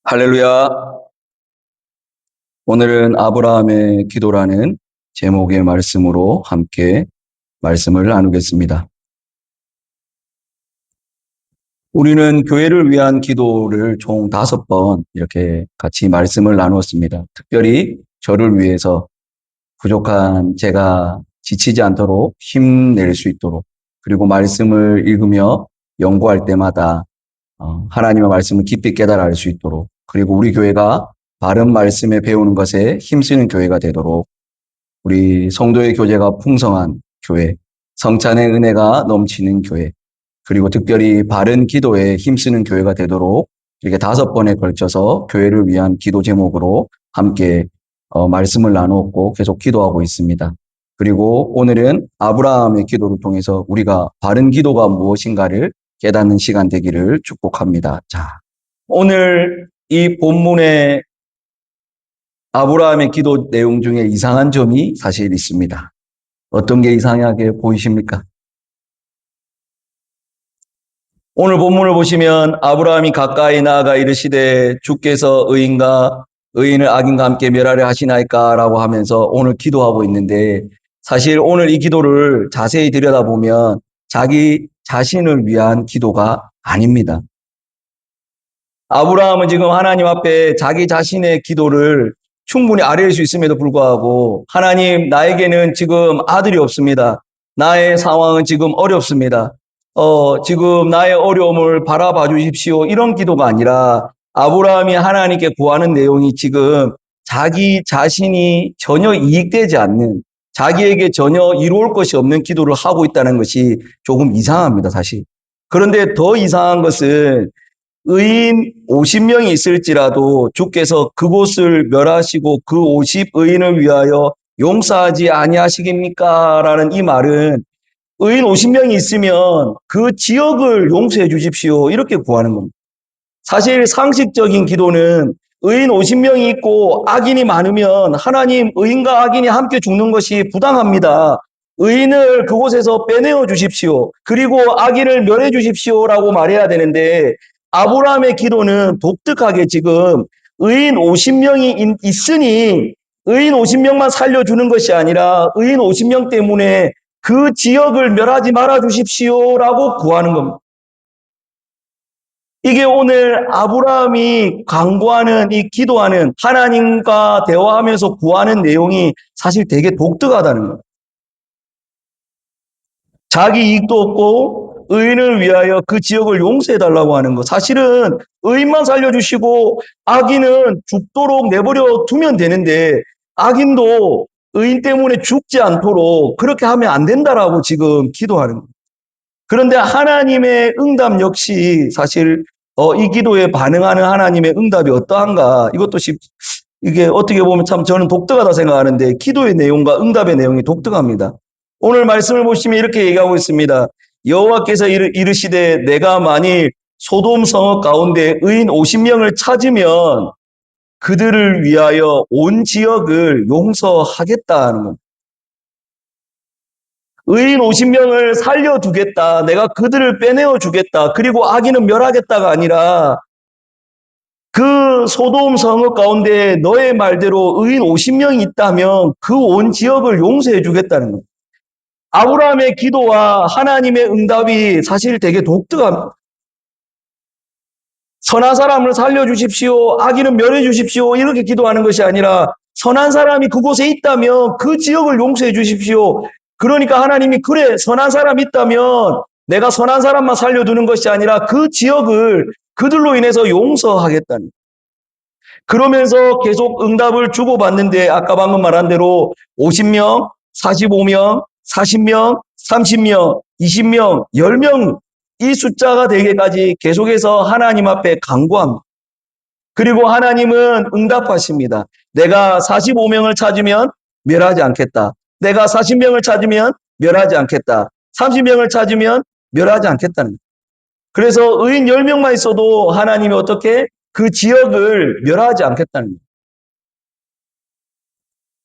할렐루야. 오늘은 아브라함의 기도라는 제목의 말씀으로 함께 말씀을 나누겠습니다. 우리는 교회를 위한 기도를 총 5번 이렇게 같이 말씀을 나누었습니다. 특별히 저를 위해서 부족한 제가 지치지 않도록 힘낼 수 있도록, 그리고 말씀을 읽으며 연구할 때마다 하나님의 말씀을 깊이 깨달아 알 수 있도록, 그리고 우리 교회가 바른 말씀에 배우는 것에 힘쓰는 교회가 되도록, 우리 성도의 교제가 풍성한 교회, 성찬의 은혜가 넘치는 교회, 그리고 특별히 바른 기도에 힘쓰는 교회가 되도록 이렇게 5번에 걸쳐서 교회를 위한 기도 제목으로 함께 말씀을 나누었고 계속 기도하고 있습니다. 그리고 오늘은 아브라함의 기도를 통해서 우리가 바른 기도가 무엇인가를 깨닫는 시간 되기를 축복합니다. 자, 오늘 이 본문의 아브라함의 기도 내용 중에 이상한 점이 사실 있습니다. 어떤 게 이상하게 보이십니까? 오늘 본문을 보시면 아브라함이 가까이 나아가 이르시되 주께서 의인을 악인과 함께 멸하려 하시나이까라고 하면서 오늘 기도하고 있는데, 사실 오늘 이 기도를 자세히 들여다보면 자기 자신을 위한 기도가 아닙니다. 아브라함은 지금 하나님 앞에 자기 자신의 기도를 충분히 아뢰일 수 있음에도 불구하고, 하나님, 나에게는 지금 아들이 없습니다. 나의 상황은 지금 어렵습니다. 지금 나의 어려움을 바라봐 주십시오. 이런 기도가 아니라 아브라함이 하나님께 구하는 내용이 지금 자기 자신이 전혀 이익되지 않는, 자기에게 전혀 이루어올 것이 없는 기도를 하고 있다는 것이 조금 이상합니다, 사실. 그런데 더 이상한 것은 의인 50명이 있을지라도 주께서 그곳을 멸하시고 그 50의인을 위하여 용서하지 아니하시겠습니까? 라는 이 말은 의인 50명이 있으면 그 지역을 용서해 주십시오, 이렇게 구하는 겁니다. 사실 상식적인 기도는 의인 50명이 있고 악인이 많으면 하나님, 의인과 악인이 함께 죽는 것이 부당합니다. 의인을 그곳에서 빼내어 주십시오. 그리고 악인을 멸해 주십시오라고 말해야 되는데, 아브라함의 기도는 독특하게 지금 의인 50명이 있으니 의인 50명만 살려주는 것이 아니라 의인 50명 때문에 그 지역을 멸하지 말아 주십시오라고 구하는 겁니다. 이게 오늘 아브라함이 강구하는, 이 기도하는, 하나님과 대화하면서 구하는 내용이 사실 되게 독특하다는 거예요. 자기 이익도 없고 의인을 위하여 그 지역을 용서해달라고 하는 거. 사실은 의인만 살려주시고 악인은 죽도록 내버려 두면 되는데, 악인도 의인 때문에 죽지 않도록 그렇게 하면 안 된다라고 지금 기도하는 거예요. 그런데 하나님의 응답 역시 사실 이 기도에 반응하는 하나님의 응답이 어떠한가, 이것도 이게 어떻게 보면 참 저는 독특하다 생각하는데, 기도의 내용과 응답의 내용이 독특합니다. 오늘 말씀을 보시면 이렇게 얘기하고 있습니다. 여호와께서 이르시되 내가 만일 소돔 성읍 가운데 의인 50명을 찾으면 그들을 위하여 온 지역을 용서하겠다는 겁니다. 의인 50명을 살려두겠다, 내가 그들을 빼내어 주겠다, 그리고 악인은 멸하겠다가 아니라 그 소돔 성읍 가운데 너의 말대로 의인 50명이 있다면 그 온 지역을 용서해 주겠다는 겁니다. 아브라함의 기도와 하나님의 응답이 사실 되게 독특합니다. 선한 사람을 살려주십시오, 악인은 멸해 주십시오, 이렇게 기도하는 것이 아니라 선한 사람이 그곳에 있다면 그 지역을 용서해 주십시오. 그러니까 하나님이, 그래, 선한 사람이 있다면 내가 선한 사람만 살려두는 것이 아니라 그 지역을 그들로 인해서 용서하겠다는, 그러면서 계속 응답을 주고받는데, 아까 방금 말한 대로 50명, 45명, 40명, 30명, 20명, 10명, 이 숫자가 되기까지 계속해서 하나님 앞에 간구합니다. 그리고 하나님은 응답하십니다. 내가 45명을 찾으면 멸하지 않겠다. 내가 40명을 찾으면 멸하지 않겠다. 30명을 찾으면 멸하지 않겠다는 거예요. 그래서 의인 10명만 있어도 하나님이 어떻게 그 지역을 멸하지 않겠다는 거예요.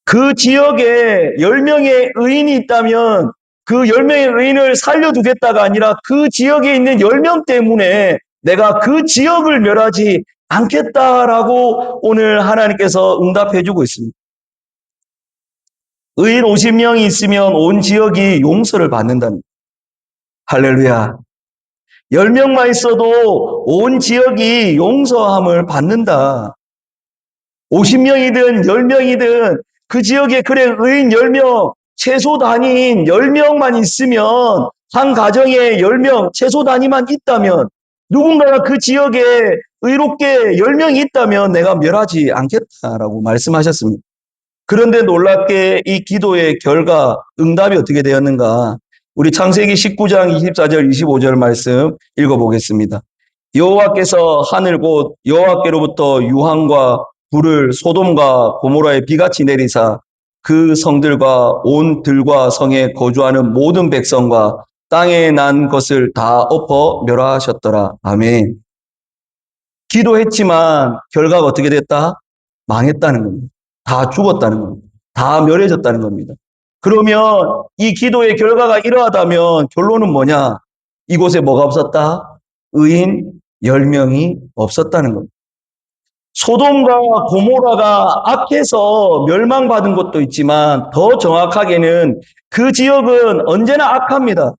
그 지역에 10명의 의인이 있다면 그 10명의 의인을 살려두겠다가 아니라 그 지역에 있는 10명 때문에 내가 그 지역을 멸하지 않겠다라고 오늘 하나님께서 응답해 주고 있습니다. 의인 50명이 있으면 온 지역이 용서를 받는다는 거예요. 할렐루야. 10명만 있어도 온 지역이 용서함을 받는다. 50명이든 10명이든 그 지역에 그래 의인 10명, 최소 단위인 10명만 있으면 한 가정에 10명, 최소 단위만 있다면 누군가가 그 지역에 의롭게 10명이 있다면 내가 멸하지 않겠다라고 말씀하셨습니다. 그런데 놀랍게 이 기도의 결과, 응답이 어떻게 되었는가? 우리 창세기 19장 24절, 25절 말씀 읽어보겠습니다. 여호와께서 하늘 곧 여호와께로부터 유황과 불을 소돔과 고모라에 비같이 내리사 그 성들과 온 들과 성에 거주하는 모든 백성과 땅에 난 것을 다 엎어 멸하셨더라. 아멘. 기도했지만 결과가 어떻게 됐다? 망했다는 겁니다. 다 죽었다는 겁니다. 다 멸해졌다는 겁니다. 그러면 이 기도의 결과가 이러하다면 결론은 뭐냐? 이곳에 뭐가 없었다? 의인 10명이 없었다는 겁니다. 소돔과 고모라가 악해서 멸망받은 것도 있지만 더 정확하게는 그 지역은 언제나 악합니다.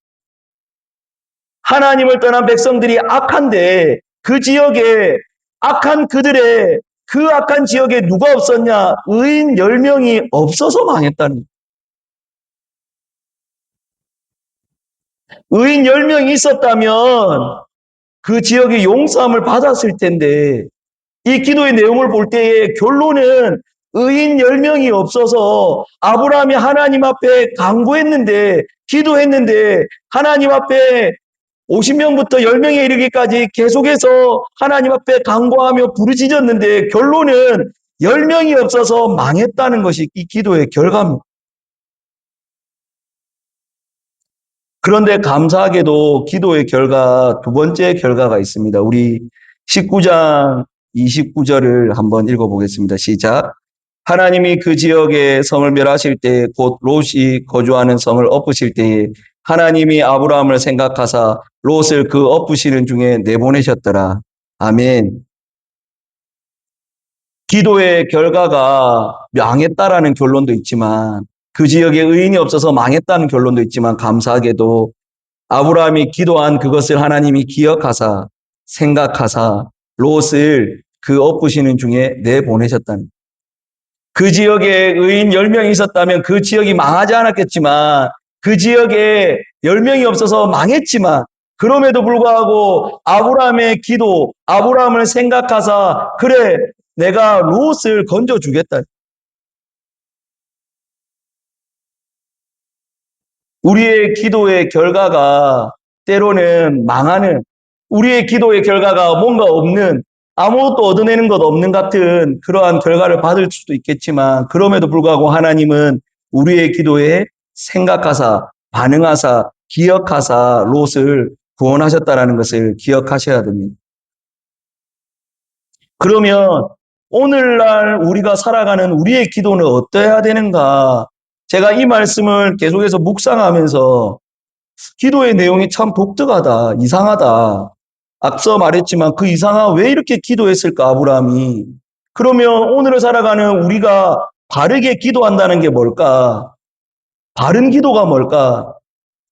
하나님을 떠난 백성들이 악한데 그 지역에 악한 그들의 그 악한 지역에 누가 없었냐? 의인 10명이 없어서 망했다는 거예요. 의인 10명이 있었다면 그 지역이 용서함을 받았을 텐데 이 기도의 내용을 볼 때의 결론은 의인 10명이 없어서 아브라함이 하나님 앞에 간구했는데 기도했는데 하나님 앞에 50명부터 10명에 이르기까지 계속해서 하나님 앞에 간구하며 부르짖었는데 결론은 10명이 없어서 망했다는 것이 이 기도의 결과입니다. 그런데 감사하게도 기도의 결과, 두 번째 결과가 있습니다. 우리 19장 29절을 한번 읽어보겠습니다. 시작. 하나님이 그 지역에 성을 멸하실 때 곧 롯이 거주하는 성을 엎으실 때에 하나님이 아브라함을 생각하사 롯을 그 엎으시는 중에 내보내셨더라. 아멘. 기도의 결과가 망했다라는 결론도 있지만 그 지역에 의인이 없어서 망했다는 결론도 있지만 감사하게도 아브라함이 기도한 그것을 하나님이 기억하사 생각하사 롯을 그 엎으시는 중에 내보내셨다는 그 지역에 의인 10명이 있었다면 그 지역이 망하지 않았겠지만 그 지역에 10명이 없어서 망했지만 그럼에도 불구하고 아브라함의 기도, 아브라함을 생각하사 그래 내가 롯을 건져주겠다. 우리의 기도의 결과가 때로는 망하는 우리의 기도의 결과가 뭔가 없는 아무것도 얻어내는 것 없는 같은 그러한 결과를 받을 수도 있겠지만 그럼에도 불구하고 하나님은 우리의 기도에 생각하사 반응하사 기억하사 롯을 구원하셨다는 것을 기억하셔야 됩니다. 그러면 오늘날 우리가 살아가는 우리의 기도는 어떠해야 되는가? 제가 이 말씀을 계속해서 묵상하면서 기도의 내용이 참 독특하다, 이상하다. 앞서 말했지만 그 이상한 왜 이렇게 기도했을까, 아브라함이. 그러면 오늘을 살아가는 우리가 바르게 기도한다는 게 뭘까? 바른 기도가 뭘까?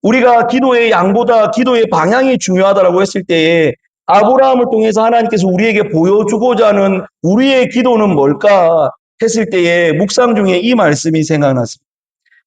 우리가 기도의 양보다 기도의 방향이 중요하다고 했을 때에 아브라함을 통해서 하나님께서 우리에게 보여주고자 하는 우리의 기도는 뭘까 했을 때에 묵상 중에 이 말씀이 생각났습니다.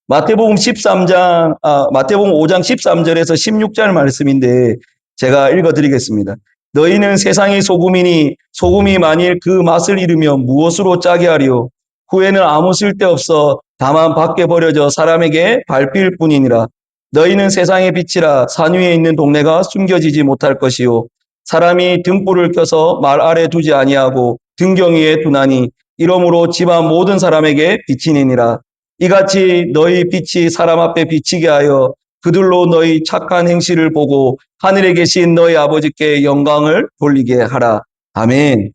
마태복음 5장 13절에서 16절 말씀인데 제가 읽어드리겠습니다. 너희는 세상의 소금이니 소금이 만일 그 맛을 잃으면 무엇으로 짜게 하리요? 후에는 아무 쓸데없어 다만 밖에 버려져 사람에게 밟힐 뿐이니라. 너희는 세상의 빛이라 산 위에 있는 동네가 숨겨지지 못할 것이요. 사람이 등불을 켜서 말 아래 두지 아니하고 등경 위에 두나니 이러므로 집안 모든 사람에게 비치니라. 이같이 너희 빛이 사람 앞에 비치게 하여 그들로 너희 착한 행실을 보고 하늘에 계신 너희 아버지께 영광을 돌리게 하라. 아멘.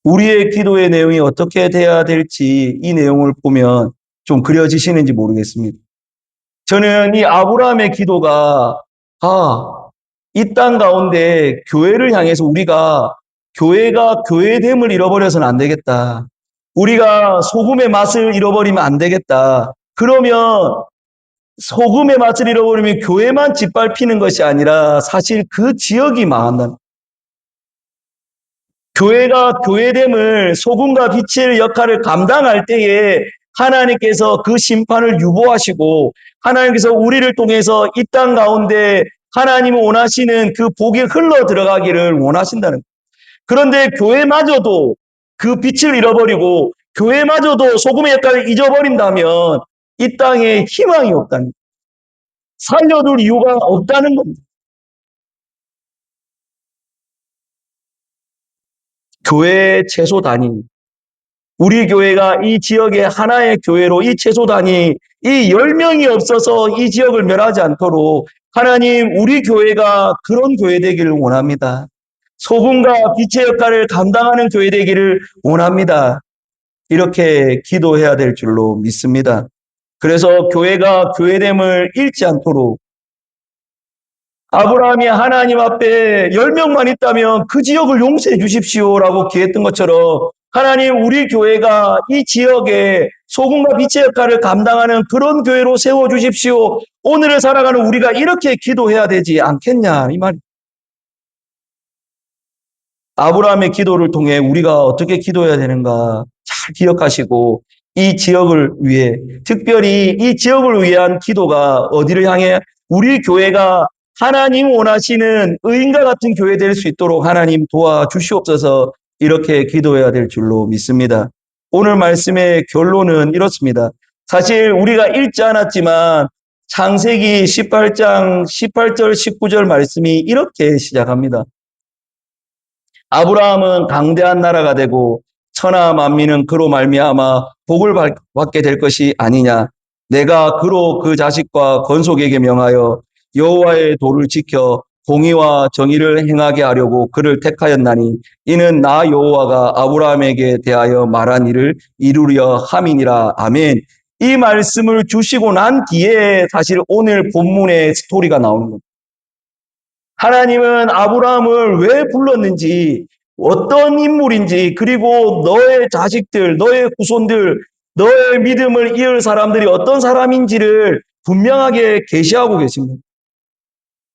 우리의 기도의 내용이 어떻게 돼야 될지 이 내용을 보면 좀 그려지시는지 모르겠습니다. 저는 이 아브라함의 기도가 이 땅 가운데 교회를 향해서 교회가 교회됨을 잃어버려서는 안 되겠다. 우리가 소금의 맛을 잃어버리면 안 되겠다. 그러면 소금의 맛을 잃어버리면 교회만 짓밟히는 것이 아니라 사실 그 지역이 망한다. 교회가 교회됨을 소금과 빛의 역할을 감당할 때에 하나님께서 그 심판을 유보하시고 하나님께서 우리를 통해서 이 땅 가운데 하나님이 원하시는 그 복이 흘러 들어가기를 원하신다는 거예요. 그런데 교회마저도 그 빛을 잃어버리고 교회마저도 소금의 역할을 잊어버린다면 이 땅에 희망이 없다는 거예요. 살려둘 이유가 없다는 겁니다. 교회 최소 단위. 우리 교회가 이 지역의 하나의 교회로 이 최소 단위, 이 10명이 없어서 이 지역을 멸하지 않도록 하나님 우리 교회가 그런 교회 되기를 원합니다. 소금과 빛의 역할을 감당하는 교회 되기를 원합니다. 이렇게 기도해야 될 줄로 믿습니다. 그래서 교회가 교회됨을 잃지 않도록 아브라함이 하나님 앞에 10명만 있다면 그 지역을 용서해 주십시오라고 기했던 것처럼 하나님 우리 교회가 이 지역에 소금과 빛의 역할을 감당하는 그런 교회로 세워주십시오. 오늘을 살아가는 우리가 이렇게 기도해야 되지 않겠냐 이 말입니다. 아브라함의 기도를 통해 우리가 어떻게 기도해야 되는가 잘 기억하시고 이 지역을 위해 특별히 이 지역을 위한 기도가 어디를 향해 우리 교회가 하나님 원하시는 의인과 같은 교회 될 수 있도록 하나님 도와주시옵소서 이렇게 기도해야 될 줄로 믿습니다. 오늘 말씀의 결론은 이렇습니다. 사실 우리가 읽지 않았지만 창세기 18장 18절 19절 말씀이 이렇게 시작합니다. 아브라함은 강대한 나라가 되고 천하 만민은 그로 말미암아 복을 받게 될 것이 아니냐. 내가 그로 그 자식과 건속에게 명하여 여호와의 도를 지켜 공의와 정의를 행하게 하려고 그를 택하였나니 이는 나 여호와가 아브라함에게 대하여 말한 일을 이루려 함이니라. 아멘. 이 말씀을 주시고 난 뒤에 사실 오늘 본문의 스토리가 나오는 겁니다. 하나님은 아브라함을 왜 불렀는지, 어떤 인물인지, 그리고 너의 자식들, 너의 후손들, 너의 믿음을 이을 사람들이 어떤 사람인지를 분명하게 계시하고 계십니다.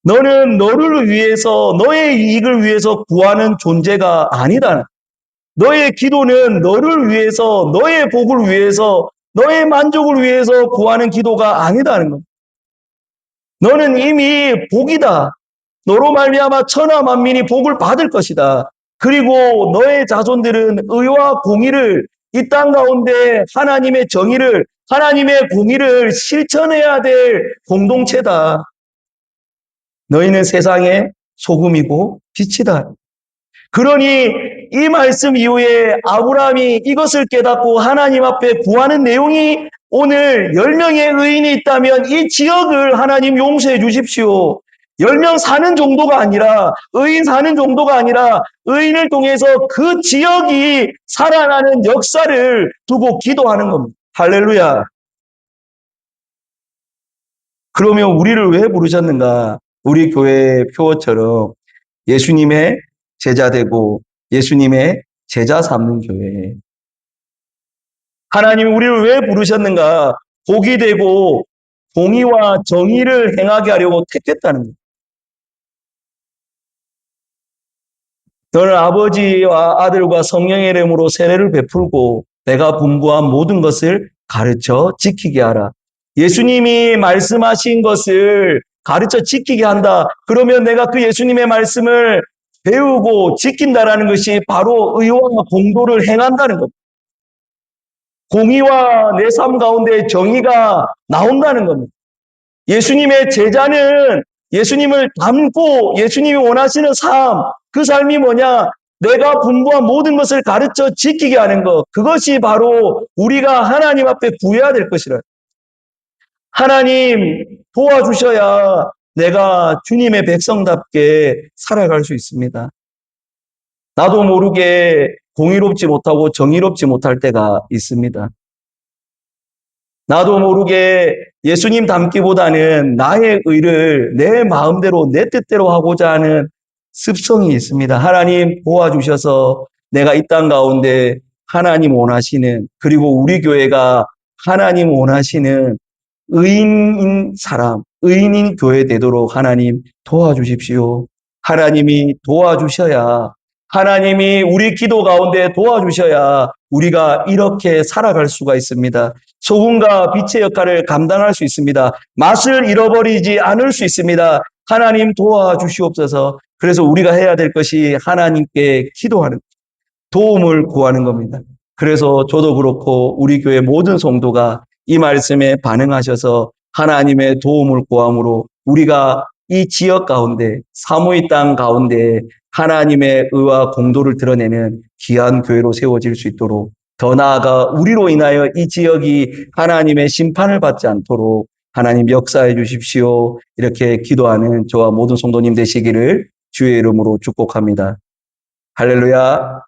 너는 너를 위해서, 너의 이익을 위해서 구하는 존재가 아니다. 너의 기도는 너를 위해서, 너의 복을 위해서, 너의 만족을 위해서 구하는 기도가 아니다는 겁니다. 너는 이미 복이다. 너로 말미암아 천하 만민이 복을 받을 것이다. 그리고 너의 자손들은 의와 공의를 이 땅 가운데 하나님의 정의를 하나님의 공의를 실천해야 될 공동체다. 너희는 세상의 소금이고 빛이다. 그러니 이 말씀 이후에 아브라함이 이것을 깨닫고 하나님 앞에 구하는 내용이 오늘 10명의 의인이 있다면 이 지역을 하나님 용서해 주십시오. 10명 사는 정도가 아니라 의인 사는 정도가 아니라 의인을 통해서 그 지역이 살아나는 역사를 두고 기도하는 겁니다. 할렐루야. 그러면 우리를 왜 부르셨는가? 우리 교회 표어처럼 예수님의 제자 되고 예수님의 제자 삼는 교회. 하나님이 우리를 왜 부르셨는가? 복이 되고 공의와 정의를 행하게 하려고 택했다는 거예요. 너는 아버지와 아들과 성령의 이름으로 세례를 베풀고 내가 분부한 모든 것을 가르쳐 지키게 하라. 예수님이 말씀하신 것을 가르쳐 지키게 한다. 그러면 내가 그 예수님의 말씀을 배우고 지킨다라는 것이 바로 의와 공도를 행한다는 것. 공의와 내 삶 가운데 정의가 나온다는 겁니다. 예수님의 제자는 예수님을 닮고 예수님이 원하시는 삶, 그 삶이 뭐냐? 내가 분부한 모든 것을 가르쳐 지키게 하는 것. 그것이 바로 우리가 하나님 앞에 구해야 될 것이라. 하나님 도와주셔야 내가 주님의 백성답게 살아갈 수 있습니다. 나도 모르게 공의롭지 못하고 정의롭지 못할 때가 있습니다. 나도 모르게 예수님 닮기보다는 나의 의를 내 마음대로 내 뜻대로 하고자 하는 습성이 있습니다. 하나님 도와주셔서 내가 이 땅 가운데 하나님 원하시는, 그리고 우리 교회가 하나님 원하시는 의인인 사람, 의인인 교회 되도록 하나님 도와주십시오. 하나님이 도와주셔야, 하나님이 우리 기도 가운데 도와주셔야 우리가 이렇게 살아갈 수가 있습니다. 소금과 빛의 역할을 감당할 수 있습니다. 맛을 잃어버리지 않을 수 있습니다. 하나님 도와주시옵소서. 그래서 우리가 해야 될 것이 하나님께 기도하는, 도움을 구하는 겁니다. 그래서 저도 그렇고 우리 교회 모든 성도가 이 말씀에 반응하셔서 하나님의 도움을 구함으로 우리가 이 지역 가운데, 사모의 땅 가운데 하나님의 의와 공도를 드러내는 귀한 교회로 세워질 수 있도록, 더 나아가 우리로 인하여 이 지역이 하나님의 심판을 받지 않도록 하나님 역사해 주십시오. 이렇게 기도하는 저와 모든 성도님 되시기를 주의 이름으로 축복합니다. 할렐루야.